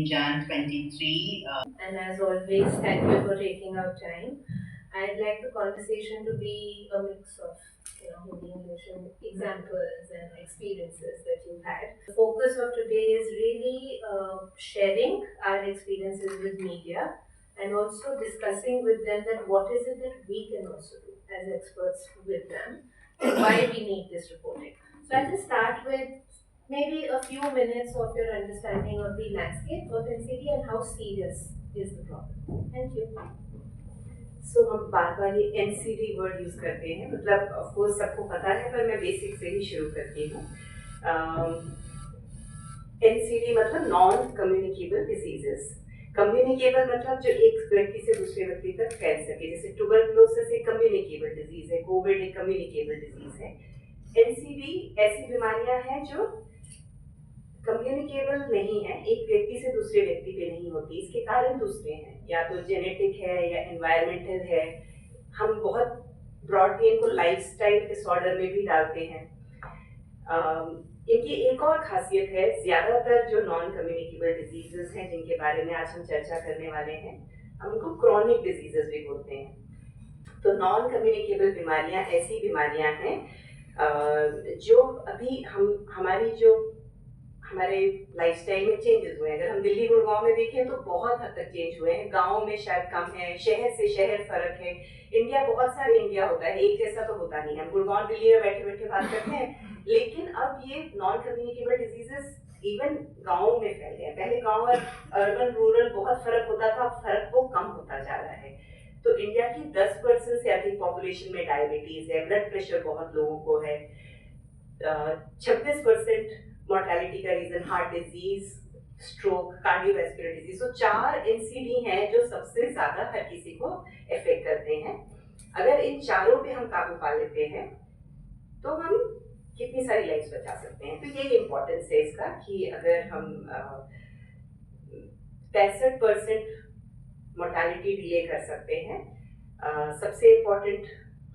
Jan 23. And as always, thank you for taking out time. I'd like the conversation to be a mix of, Hindi, English, and examples and experiences that you've had. The focus of today is really sharing our experiences with media and also discussing with them that what is it that we can also do as experts with them and why we need this reporting. So I'll just start with maybe a few minutes of your understanding of the landscape of NCD and how serious is the problem. Thank you. सो हम बार बार ये NCD word use करते हैं, मतलब of course सबको पता है, पर मैं बेसिक से ही शुरू करती हूँ। NCD मतलब नॉन कम्युनिकेबल डिजीजेस। कम्युनिकेबल मतलब जो एक व्यक्ति से दूसरे व्यक्ति तक फैल सके, जैसे ट्यूबरकुलोसिस एक कम्युनिकेबल डिजीज है, कोविड एक कम्युनिकेबल डिजीज है। NCD ऐसी बीमारियां हैं जो कम्युनिकेबल नहीं है, एक व्यक्ति से दूसरे व्यक्ति पे नहीं होती। इसके कारण दूसरे हैं, या तो जेनेटिक है या एनवायरमेंटल है। हम बहुत ब्रॉडली इनको लाइफस्टाइल डिसऑर्डर में भी डालते हैं। इनकी एक और खासियत है, ज्यादातर जो नॉन कम्युनिकेबल डिजीजेस हैं जिनके बारे में आज हम चर्चा करने वाले हैं, हम उनको क्रॉनिक डिजीजेस भी बोलते हैं। तो नॉन कम्युनिकेबल बीमारियां ऐसी बीमारियां हैं जो अभी हमारे लाइफस्टाइल में चेंजेस हुए हैं। अगर हम दिल्ली गुड़गांव में देखें तो बहुत हद तक चेंज हुए हैं, गांव में शायद कम है, शहर से शहर फर्क है। इंडिया बहुत सारे इंडिया होता है, एक जैसा तो होता नहीं है। हम गुड़गांव दिल्ली में बैठे बैठे बात करते हैं, लेकिन अब ये नॉन कम्युनिकेबल डिजीजेस इवन गाँव में फैल गए। पहले गाँव और अर्बन रूरल बहुत फर्क होता था, अब फर्क वो कम होता जा रहा है। तो इंडिया की 10% से अधिक पॉपुलेशन में डायबिटीज है, ब्लड प्रेशर बहुत लोगों को है, 26% मोर्टेलिटी का reason heart disease, stroke, cardiovascular disease. तो 4 NCD हैं जो सबसे ज्यादा हर किसी को इफेक्ट करते हैं। अगर इन चारों पे हम काबू पा लेते हैं तो हम कितनी सारी लाइफ बचा सकते हैं। तो ये इम्पोर्टेंस है इसका कि अगर हम 65% मोर्टेलिटी डिले कर सकते हैं। सबसे important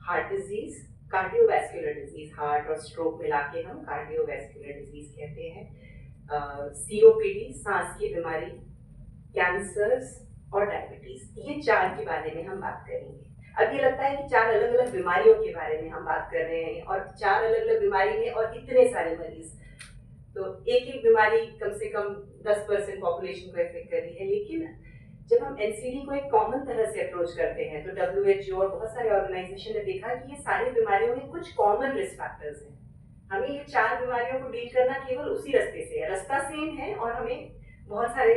heart disease, cardiovascular disease, heart और स्ट्रोक मिला के हम कार्डियोवैस्कुलर डिजीज कहते हैं। COPD, सांस की बीमारी, कैंसर्स और डायबिटीज, ये 4 के बारे में हम बात करेंगे। अब ये लगता है कि 4 अलग अलग बीमारियों के बारे में हम बात कर रहे हैं, और 4 अलग अलग बीमारी में और इतने सारे मरीज, तो एक एक बीमारी कम से कम 10% पॉपुलेशन को इफेक्ट कर रही है। लेकिन जब हम NCD को एक कॉमन तरह से अप्रोच करते हैं तो WHO और बहुत सारे ऑर्गेनाइजेशन ने देखा कि ये सारी बीमारियों में कुछ कॉमन रिस्क फैक्टर्स हैं। हमें ये 4 बीमारियों को डील करना केवल उसी रास्ते से है, रास्ता सेम है और हमें बहुत सारे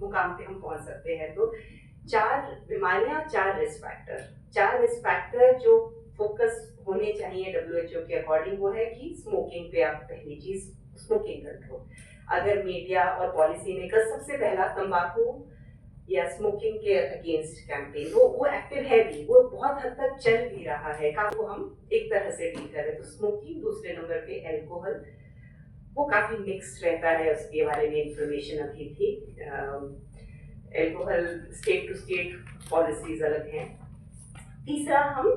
मुकाम पे हम पहुंच सकते हैं। तो 4 बीमारियां, 4 रिस्क फैक्टर। 4 रिस्क फैक्टर जो फोकस होने चाहिए WHO के अकॉर्डिंग, वो है कि स्मोकिंग पे आप पहली चीज स्मोकिंग कंट्रोल। अगर मीडिया और पॉलिसी मेकर सबसे पहला तंबाकू या स्मोकिंग के अगेंस्ट कैंपेन, वो एक्टिव है भी, वो बहुत हद तक चल भी रहा है, को हम एक तरह से डील कर रहे हैं। तो स्मोकिंग, दूसरे नंबर पे अल्कोहल, वो काफी मिक्स रहता है, उसके बारे में इंफॉर्मेशन अभी थी। Alcohol state to state policies अलग हैं। तीसरा, हम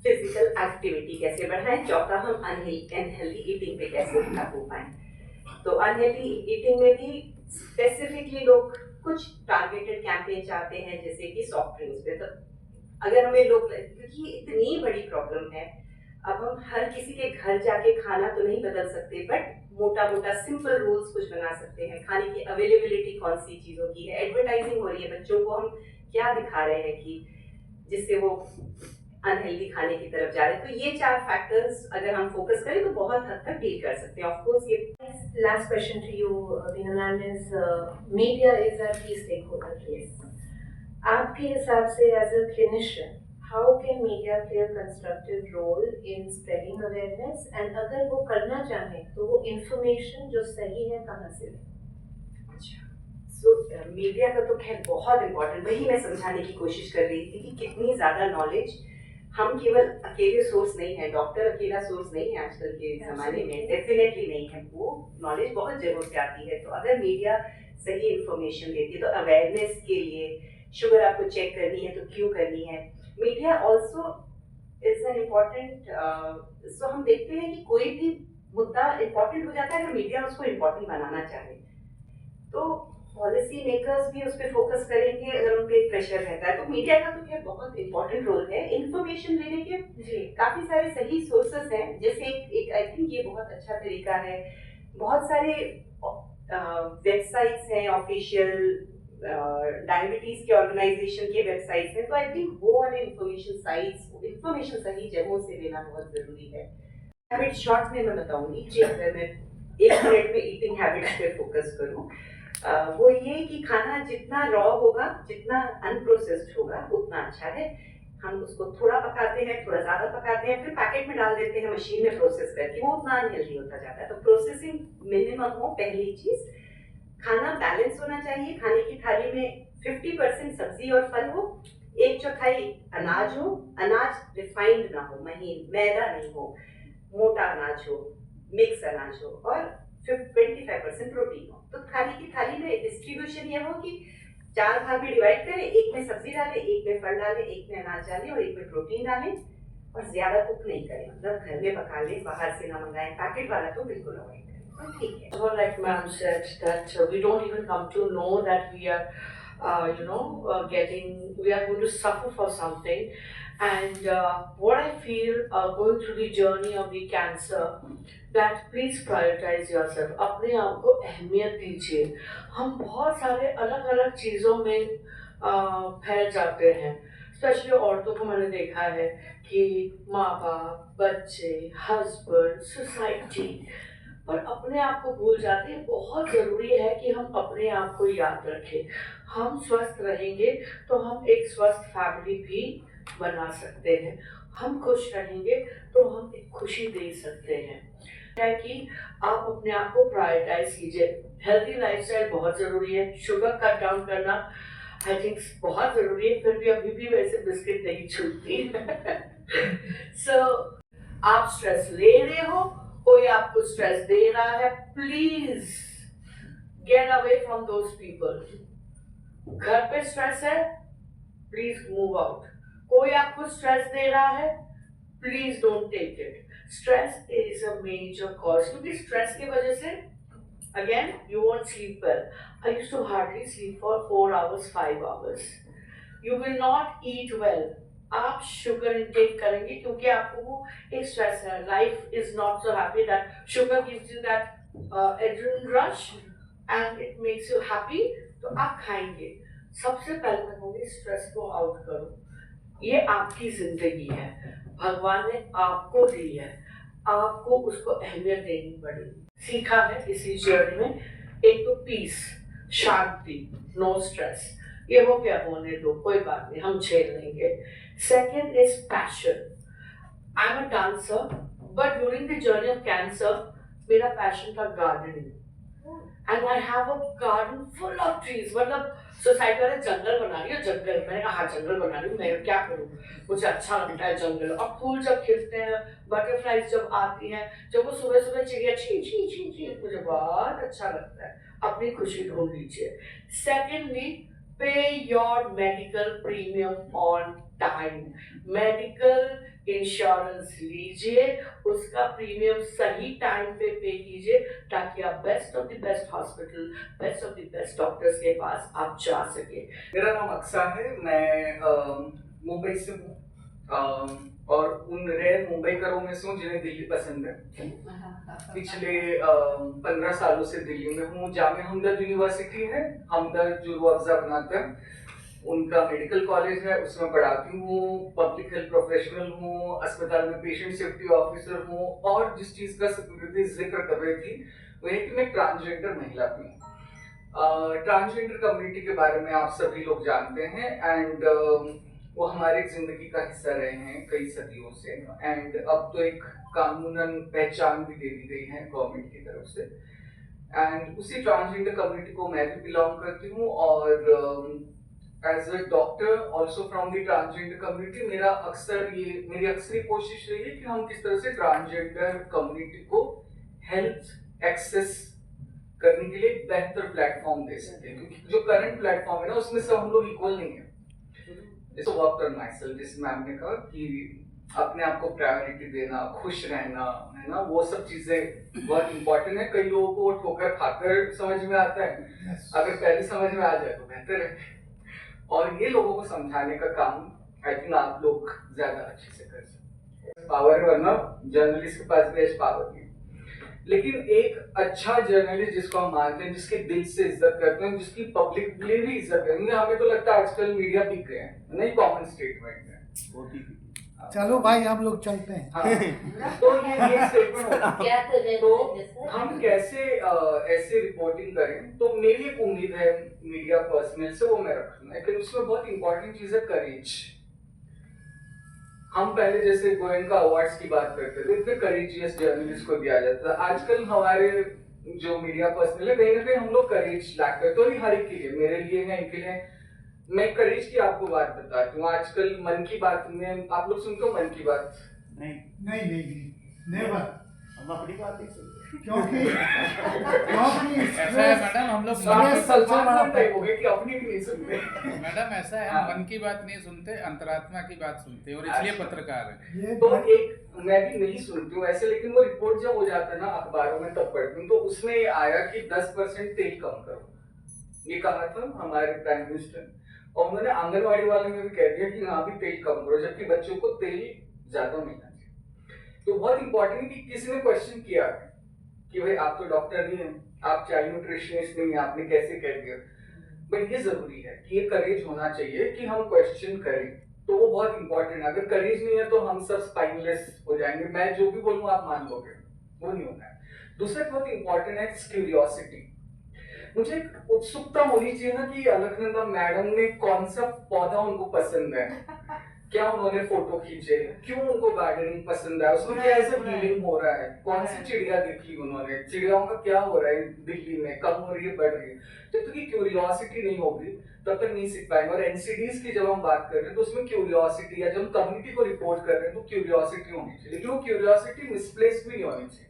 फिजिकल एक्टिविटी कैसे बढ़ाएं। चौथा, हम अनहेल्दी ईटिंग पे कैसे काबू पाएं। तो अनहेल्दी ईटिंग में भी स्पेसिफिकली लोग कुछ टारगेटेड कैंपेन चाहते हैं, जैसे कि सॉफ्ट ड्रिंक्स पे। तो अगर हमें लोग, क्योंकि इतनी बड़ी प्रॉब्लम है, अब हम हर किसी के घर जाके खाना तो नहीं बदल सकते, बट मोटा मोटा सिंपल रूल्स कुछ बना सकते हैं। खाने की अवेलेबिलिटी कौन सी चीजों की है, एडवर्टाइजिंग हो रही है, बच्चों को हम क्या दिखा रहे हैं कि जिससे वो अनहेल्दी खाने की तरफ जा रहे हैं। तो ये 4 फैक्टर्स अगर हम फोकस करें तो बहुत हद तक डील कर सकते हैं। ऑफ कोर्स ये last question to you, Veena ma'am, is media is a key stakeholder here. आपके हिसाब से as a clinician, how can media play a constructive role in spreading awareness, and अगर वो करना चाहे तो वो information जो सही है कहाँ से लें? मीडिया का तो खैर बहुत इम्पोर्टेंट, वही मैं समझाने की कोशिश कर रही थी कि कितनी ज्यादा नॉलेज, हम केवल अकेले सोर्स नहीं है, डॉक्टर अकेला सोर्स नहीं है आजकल के जमाने में, डेफिनेटली नहीं है। वो नॉलेज बहुत जगहों से आती है। तो अगर मीडिया सही इंफॉर्मेशन देती है, तो अवेयरनेस के लिए शुगर आपको चेक करनी है तो क्यों करनी है। Media also is an important, so हम देखते हैं कि कोई भी मुद्दा इम्पोर्टेंट हो जाता है अगर मीडिया उसको इम्पोर्टेंट बनाना चाहे। तो पॉलिसी मेकर्स भी उस पर फोकस करेंगे अगर उन पे प्रेशर रहता है। तो मीडिया का तो खैर बहुत इंपॉर्टेंट रोल है इंफॉर्मेशन लेने के। जी काफी सारे सही सोर्सेस हैं, जैसे एक आई थिंक ये बहुत अच्छा तरीका है, बहुत सारे वेबसाइट्स हैं ऑफिशियल, डायबिटीज के ऑर्गेनाइजेशन के वेबसाइट्स हैं, तो आई थिंक वो वाले इंफॉर्मेशन सही जगहों से लेना बहुत जरूरी है। हैबिट शॉर्ट में मैं बताऊंगी जी, अगर मैं 1 मिनट में ईटिंग हैबिट्स पे फोकस करूं, वो ये कि खाना जितना रॉ होगा, जितना अनप्रोसेस्ड होगा उतना अच्छा है। हम उसको थोड़ा पकाते हैं, थोड़ा ज्यादा पकाते हैं, फिर पैकेट में डाल देते हैं मशीन में प्रोसेस करके, वो उतना अनहेल्दी होता जाता है। तो प्रोसेसिंग मिनिमम हो, पहली चीज। खाना बैलेंस होना चाहिए, खाने की थाली में 50% सब्जी और फल हो, 1/4 अनाज हो, अनाज रिफाइंड ना हो, महीन मैदा नहीं हो, मोटा अनाज हो, मिक्स अनाज हो, और 25% प्रोटीन हो। तो खाने की थाली में डिस्ट्रीब्यूशन ये हो कि 4 भाग में डिवाइड करें, एक में सब्जी डालें, एक में फल डालें, एक में अनाज डालें और एक में प्रोटीन डालें, और ज्यादा कुक नहीं करें, मतलब घर में पका लें, बाहर से ना मंगाएं, पैकेट वाला तो बिल्कुल अवॉइड करें। तो ठीक है। Well, like ma'am said, that we don't even come to know that we are, we are going to suffer for something. And what I feel going through the journey of the cancer, that please prioritize yourself. अपने आप को अहमियत दीजिए। हम बहुत सारे अलग अलग चीज़ों में फैल जाते हैं। स्पेशली औरतों को मैंने देखा है कि माँ बाप, बच्चे, हस्बैंड, सोसाइटी, पर अपने आप को भूल जाते हैं। बहुत ज़रूरी है कि हम अपने आप को याद रखें। हम स्वस्थ रहेंगे तो हम एक स्वस्थ फैमिली भी बना सकते हैं। हम खुश रहेंगे तो हम एक खुशी दे सकते हैं। है कि आप अपने आप को प्रायोरिटाइज कीजिए। हेल्दी लाइफस्टाइल बहुत ज़रूरी है। शुगर कट डाउन करना आई थिंक बहुत ज़रूरी है। फिर भी अभी भी वैसे बिस्किट नहीं छूटती। सो आप स्ट्रेस ले रहे हो, कोई आपको स्ट्रेस दे रहा है, please get away from those people. घर पे स्ट्रेस है, प्लीज मूव आउट। कोई आपको स्ट्रेस दे रहा है, please don't take it. Stress is a major cause, क्योंकि स्ट्रेस की वजह से again you won't sleep well. I used to hardly sleep for 4 hours 5 hours। You will not eat well. आप शुगर इंटेक करेंगे क्योंकि आपको वो एक स्ट्रेस है। Life is not so happy that sugar gives you that adrenaline rush and it makes you happy, तो आप खाएंगे। सबसे पहले मैं कहूँगी स्ट्रेस को आउट करो। ये आपकी जिंदगी है, भगवान ने आपको दी है, आपको उसको अहमियत देनी पड़ेगी। सीखा है इसी जर्नी में, एक तो पीस, शांति, नो स्ट्रेस, ये हो गया, होने दो, कोई बात नहीं, हम झेल लेंगे। Second is passion. I am a dancer, but during the journey of cancer मेरा पैशन था gardening, and I have a garden full of trees. मतलब सोसाइटी वाले जंगल बना रही है, जंगल, मैंने कहा हाँ जंगल बना रही हूँ, मैं क्या करूँ, मुझे अच्छा लगता है जंगल। और फूल जब खिलते हैं, बटरफ्लाइज जब आती हैं, जब वो सुबह सुबह चिड़िया ची ची ची ची, मुझे बहुत अच्छा लगता है। अपनी खुशी ढूंढ लीजिए। सेकेंडली, पे your medical premium on time. Medical insurance लीजिए, उसका प्रीमियम सही टाइम पे पे कीजिए, ताकि आप best of the best hospital, best of the best doctors के पास आप जा सके। मेरा नाम अक्सा है, मैं मुंबई से हूँ, और उन रेयर मुंबईकरों में से हूँ जिन्हें दिल्ली पसंद है। पिछले 15 सालों से दिल्ली में हूँ। जामिया हमदर्द यूनिवर्सिटी है, हमदर्द जो रूह अफ़ज़ा बनाता है, उनका मेडिकल कॉलेज है, उसमें पढ़ाती हूँ। पब्लिक हेल्थ प्रोफेशनल हूँ, अस्पताल में पेशेंट सेफ्टी ऑफिसर हूँ। और जिस चीज़ का सिक्योरिटी जिक्र कर रही थी वो है कि मैं ट्रांसजेंडर महिला भी हूँ। ट्रांसजेंडर कम्युनिटी के बारे में आप सभी लोग जानते हैं, एंड वो हमारी जिंदगी का हिस्सा रहे हैं कई सदियों से, एंड अब तो एक कानूनन पहचान भी दे दी गई है गवर्नमेंट की तरफ से। एंड उसी ट्रांसजेंडर कम्युनिटी को मैं भी बिलोंग करती हूँ, और as a doctor also from the transgender community, मेरी अक्सर कोशिश रही है कि हम किस तरह से ट्रांसजेंडर कम्युनिटी को हेल्थ एक्सेस करने के लिए बेहतर प्लेटफॉर्म दे सकते हैं, क्योंकि जो करंट प्लेटफॉर्म है ना, उसमें सब हम लोग इक्वल नहीं है। जैसे वर्क ऑन माई सेल्फ, जिस मैम ने कहा कि अपने आप को प्रायोरिटी देना, खुश रहना, है ना, वो सब चीजें बहुत इंपॉर्टेंट है। कई लोगों को वो ठोकर खाकर समझ में आता है, अगर पहले समझ में आ जाए तो बेहतर है। और ये लोगों को समझाने का काम आई थिंक आप लोग ज्यादा अच्छे से कर सकते हैं। पावर, वरना जर्नलिस्ट के पास भी पावर नहीं, लेकिन एक अच्छा जर्नलिस्ट जिसको हम मानते हैं, जिसके दिल से इज्जत करते हैं, जिसकी पब्लिकली भी इज्जत करते हैं, हमें तो लगता है आजकल मीडिया बिक गए हैं, नहीं, कॉमन स्टेटमेंट है। चलो भाई हम लोग चलते हैं। हाँ, तो ये स्टेटमेंट होता है। क्या तो हम कैसे ऐसे रिपोर्टिंग करें, तो मेरी एक उम्मीद है मीडिया पर्सनल से, वो मैं रखूंगा, लेकिन उसमें बहुत इंपॉर्टेंट चीज है करेज। हम पहले जैसे गोयनका अवार्ड्स की बात करते थे, इतने करेजियस जर्नलिस्ट को दिया जाता था। आजकल हमारे जो मीडिया पर्सनल है, कहीं ना कहीं हम लोग करेज लैक करते हैं, हर एक के लिए, मेरे लिए है, इनके लिए। मैं करेज की आपको बात बताती हूँ। आजकल मन की बात में आप लोग सुनते हो मन की बात? नहीं नहीं नहीं, नेवर। हम अपनी बात नहीं सुनते क्योंकि ऐसा है मैडम, हम लोग सलमान खान टाइप हो गए कि अपनी भी नहीं सुनते। मैडम ऐसा है, हम मन की बात नहीं सुनते, अंतरात्मा की बात सुनते हैं, और इसलिए पत्रकार है। तो एक मैं भी नहीं सुनती हूँ ऐसे, लेकिन वो रिपोर्ट जब हो जाता है ना अखबारों में तब पढ़ती हूँ, तो उसमें ये आया कि 10% तेल कम करो, ये कहा था हमारे प्राइम मिनिस्टर। और उन्होंने आंगनवाड़ी वाले में भी कह दिया कि यहाँ भी तेल कम करो, जबकि बच्चों को तेल ज्यादा मिलना चाहिए। तो बहुत इंपॉर्टेंट है कि किसी ने क्वेश्चन किया कि भाई आप तो डॉक्टर नहीं है, आप चाइल्ड न्यूट्रिशनिस्ट नहीं है, आपने कैसे कह दिया। बट ये जरूरी है कि ये करेज होना चाहिए कि हम क्वेश्चन करें, तो वो बहुत इंपॉर्टेंट है। अगर करेज नहीं है तो हम सब स्पाइनलेस हो जाएंगे, मैं जो भी बोलूँ आप मान लोगे, वो नहीं होना है। दूसरा बहुत इंपॉर्टेंट है क्यूरियोसिटी। मुझे एक उत्सुकता होनी चाहिए ना कि अलकनंदा मैडम ने कौन सा पौधा उनको पसंद है, क्या उन्होंने फोटो खींचे, क्यों उनको गार्डनिंग पसंद है, उसमें क्या ऐसा फीलिंग हो रहा है, कौन सी चिड़िया देखी उन्होंने, चिड़ियाओं का क्या हो रहा है दिल्ली में, कम हो रही है, बढ़ रही है। जब तक की क्यूरियोसिटी नहीं होगी तब तक नहीं सीख पाएंगे। और एनसीडीज की जब हम बात कर रहे हैं तो उसमें क्यूरियोसिटी, या जब हम कम्युनिटी को रिपोर्ट कर रहे हैं तो क्यूरियोसिटी होनी चाहिए, लेकिन वो क्यूरियोसिटी मिसप्लेस भी नहीं होनी चाहिए।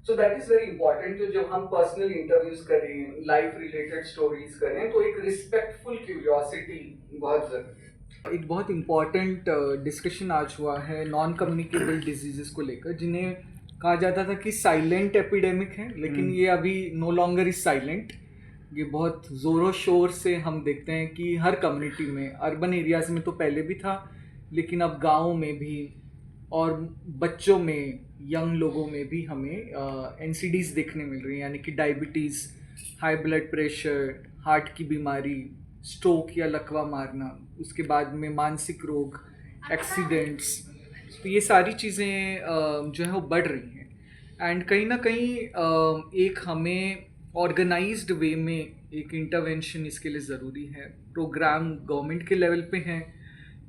So that is very important। तो जब हम पर्सनल इंटरव्यूज करें, लाइफ रिलेटेड स्टोरीज करें, तो एक रिस्पेक्टफुल क्यूरियोसिटी बहुत जरूरी है। एक बहुत इम्पॉर्टेंट डिस्कशन आज हुआ है नॉन कम्युनिकेबल डिजीजेस को लेकर, जिन्हें कहा जाता था कि साइलेंट एपिडेमिक है, लेकिन ये अभी नो लॉन्गर इज साइलेंट। ये बहुत ज़ोरों शोर से हम देखते हैं कि हर कम्युनिटी में, अर्बन एरियाज़ में तो पहले भी था, लेकिन अब गाँव में भी और बच्चों में, यंग लोगों में भी हमें एनसीडीज देखने मिल रही हैं, यानी कि diabetes, high blood pressure, heart की बीमारी, स्ट्रोक या लकवा मारना, उसके बाद में मानसिक रोग, एक्सीडेंट्स। तो ये सारी चीज़ें जो है वो बढ़ रही हैं। एंड कहीं ना कहीं एक हमें ऑर्गेनाइज्ड वे में एक इंटरवेंशन इसके लिए ज़रूरी है। प्रोग्राम गवर्नमेंट के लेवल पे हैं,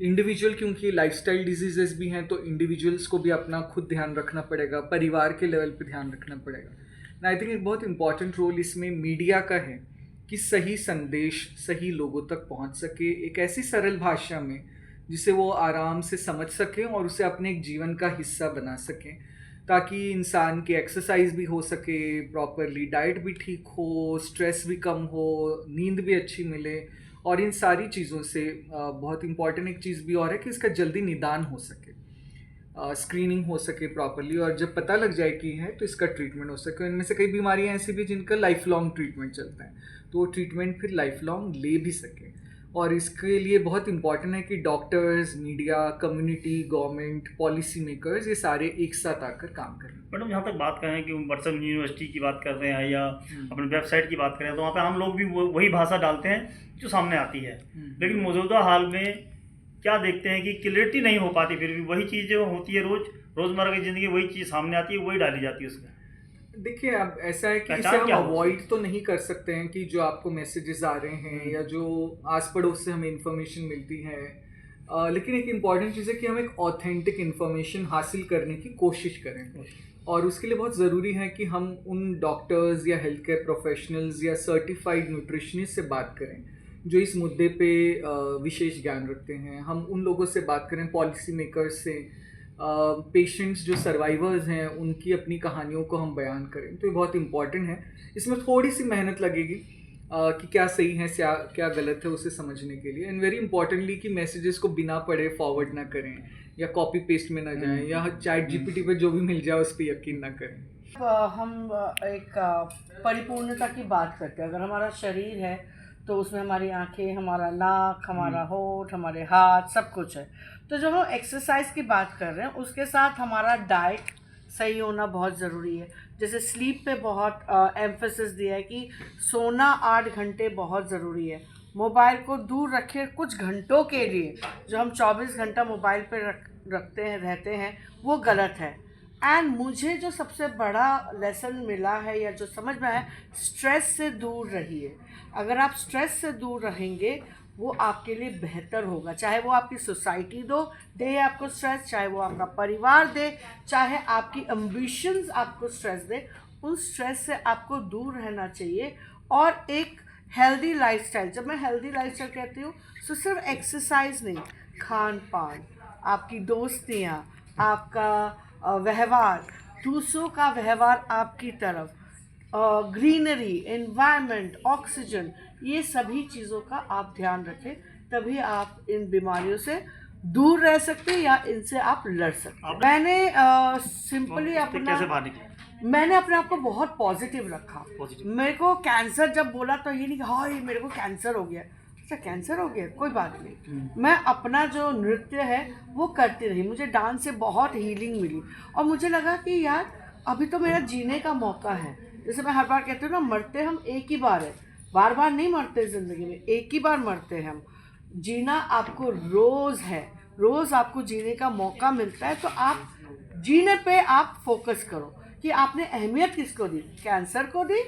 इंडिविजुअल, क्योंकि लाइफस्टाइल डिजीजेस भी हैं, तो इंडिविजुअल्स को भी अपना खुद ध्यान रखना पड़ेगा, परिवार के लेवल पे ध्यान रखना पड़ेगा। आई थिंक एक बहुत इंपॉर्टेंट रोल इसमें मीडिया का है कि सही संदेश सही लोगों तक पहुंच सके, एक ऐसी सरल भाषा में जिसे वो आराम से समझ सकें और उसे अपने एक जीवन का हिस्सा बना सकें, ताकि इंसान की एक्सरसाइज भी हो सके प्रॉपरली, डाइट भी ठीक हो, स्ट्रेस भी कम हो, नींद भी अच्छी मिले। और इन सारी चीज़ों से बहुत इंपॉर्टेंट एक चीज़ भी और है कि इसका जल्दी निदान हो सके, स्क्रीनिंग हो सके प्रॉपरली, और जब पता लग जाए कि है तो इसका ट्रीटमेंट हो सके। इनमें से कई बीमारियां ऐसी भी जिनका लाइफ लॉन्ग ट्रीटमेंट चलता है, तो वो ट्रीटमेंट फिर लाइफ लॉन्ग ले भी सके। और इसके लिए बहुत इंपॉर्टेंट है कि doctors, media, community, government, policy makers, ये सारे एक साथ आकर काम करें। मैडम जहाँ तक बात करें कि वर्चुअल यूनिवर्सिटी की बात कर रहे हैं या अपने वेबसाइट की बात करें, तो वहाँ पे हम लोग भी वही भाषा डालते हैं जो सामने आती है, लेकिन मौजूदा हाल में क्या देखते हैं कि क्लियरिटी नहीं हो पाती, फिर भी वही चीज़ जो होती है रोज़मर्रा की ज़िंदगी, वही चीज़ सामने आती है, वही डाली जाती है उसमें। देखिए, अब ऐसा है कि इसे हम अवॉइड तो नहीं कर सकते हैं कि जो आपको मैसेजेस आ रहे हैं या जो आस पड़ोस से हमें इंफॉर्मेशन मिलती है, लेकिन एक इम्पॉर्टेंट चीज़ है कि हम एक ऑथेंटिक इन्फॉर्मेशन हासिल करने की कोशिश करें। और उसके लिए बहुत ज़रूरी है कि हम उन डॉक्टर्स या हेल्थ केयर प्रोफेशनल्स या सर्टिफाइड न्यूट्रिशनिस्ट से बात करें जो इस मुद्दे पे विशेष ज्ञान रखते हैं। हम उन लोगों से बात करें, पॉलिसी मेकर्स से, पेशेंट्स जो सर्वाइवर्स हैं उनकी अपनी कहानियों को हम बयान करें। तो ये बहुत इंपॉर्टेंट है। इसमें थोड़ी सी मेहनत लगेगी कि क्या सही है क्या गलत है उसे समझने के लिए। एंड वेरी इंपॉर्टेंटली कि मैसेजेस को बिना पढ़े फॉरवर्ड ना करें, या कॉपी पेस्ट में ना जाएं या चैट जीपीटी पे जो भी मिल जाए उस पर यकीन ना करें। हम एक परिपूर्णता की बात करते हैं। अगर हमारा शरीर है तो उसमें हमारी आंखें, हमारा नाक, हमारा होंठ, हमारे हाथ, सब कुछ है। तो जब हम एक्सरसाइज की बात कर रहे हैं उसके साथ हमारा डाइट सही होना बहुत ज़रूरी है। जैसे स्लीप पे बहुत एम्फेसिस दिया है कि सोना 8 घंटे बहुत ज़रूरी है। मोबाइल को दूर रखें कुछ घंटों के लिए। जो हम 24 घंटा मोबाइल पे रखते हैं रहते हैं वो गलत है। एंड मुझे जो सबसे बड़ा लेसन मिला है या जो समझ में आया, स्ट्रेस से दूर रहिए। अगर आप स्ट्रेस से दूर रहेंगे वो आपके लिए बेहतर होगा। चाहे वो आपकी सोसाइटी दे आपको स्ट्रेस, चाहे वो आपका परिवार दे, चाहे आपकी एम्बिशंस आपको स्ट्रेस दे, उन स्ट्रेस से आपको दूर रहना चाहिए। और एक हेल्दी लाइफस्टाइल, जब मैं हेल्दी लाइफस्टाइल कहती हूँ तो सिर्फ एक्सरसाइज नहीं, खान पान, आपकी दोस्तियाँ, आपका व्यवहार, दूसरों का व्यवहार आपकी तरफ, ग्रीनरी, एनवायरनमेंट, ऑक्सीजन, ये सभी चीज़ों का आप ध्यान रखें। तभी आप इन बीमारियों से दूर रह सकते हैं या इनसे आप लड़ सकते हैं। मैंने सिंपली मैंने अपने आप को बहुत पॉजिटिव रखा। मेरे को कैंसर जब बोला तो ये नहीं कि हाँ ये मेरे को कैंसर हो गया। अच्छा कैंसर हो गया, कोई बात नहीं। मैं अपना जो नृत्य है वो करती रही। मुझे डांस से बहुत हीलिंग मिली और मुझे लगा कि यार अभी तो मेरा जीने का मौका है। जैसे मैं हर बार कहती हूँ ना, मरते हम एक ही बार है, बार बार नहीं मरते ज़िंदगी में, एक ही बार मरते हैं हम। जीना आपको रोज़ है, रोज़ आपको जीने का मौका मिलता है। तो आप जीने पे आप फोकस करो कि आपने अहमियत किसको दी, कैंसर को दी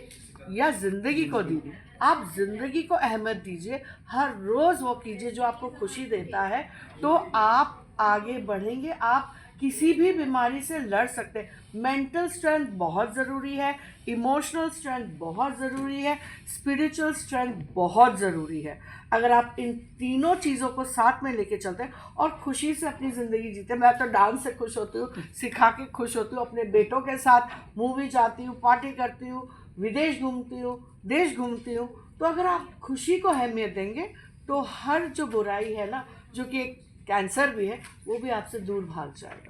या ज़िंदगी को दी। आप ज़िंदगी को अहमियत दीजिए, हर रोज़ वो कीजिए जो आपको खुशी देता है, तो आप आगे बढ़ेंगे, आप किसी भी बीमारी से लड़ सकते हैं। मेंटल स्ट्रेंथ बहुत ज़रूरी है, इमोशनल स्ट्रेंथ बहुत ज़रूरी है, स्पिरिचुअल स्ट्रेंथ बहुत ज़रूरी है। अगर आप इन तीनों चीज़ों को साथ में लेके चलते हैं और खुशी से अपनी ज़िंदगी जीते। मैं तो डांस से खुश होती हूँ, सिखा के खुश होती हूँ, अपने बेटों के साथ मूवी जाती हूँ, पार्टी करती हूँ, विदेश घूमती हूँ, देश घूमती हूँ। तो अगर आप खुशी को अहमियत देंगे तो हर जो बुराई है ना, जो कि एक कैंसर भी है, वो भी आपसे दूर भाग जाएगा।